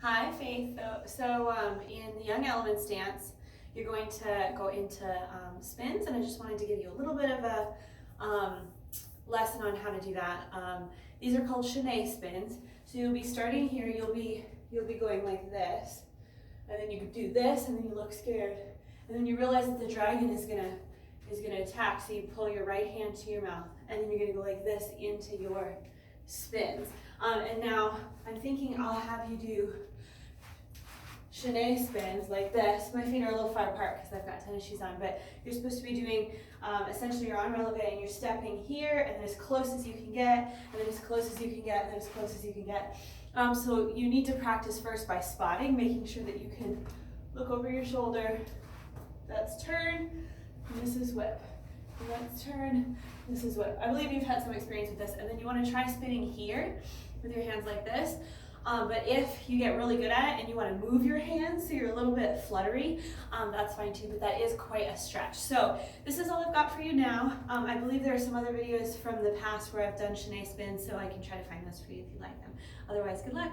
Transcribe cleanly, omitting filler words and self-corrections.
Hi, Faith. In the Young Elements dance, you're going to go into spins, and I just wanted to give you a little bit of a lesson on how to do that. These are called chaîné spins. So you'll be starting here. You'll be going like this, and then you could do this, and then you look scared, and then you realize that the dragon is gonna attack. So you pull your right hand to your mouth, and then you're gonna go like this into your spins. And now I'm thinking I'll have you do chaîné spins like this. My feet are a little far apart because I've got tennis shoes on, but you're supposed to be doing essentially you're on releve and you're stepping here and then as close as you can get, and then as close as you can get, and then as close as you can get. So you need to practice first by spotting, making sure that you can look over your shoulder. That's turn, and this is whip. And that's turn, this is whip. I believe you've had some experience with this, and then you want to try spinning here with your hands like this. But if you get really good at it and you want to move your hands so you're a little bit fluttery, that's fine too, but that is quite a stretch. So this is all I've got for you now. I believe there are some other videos from the past where I've done chaîné spins, so I can try to find those for you if you like them. Otherwise, good luck.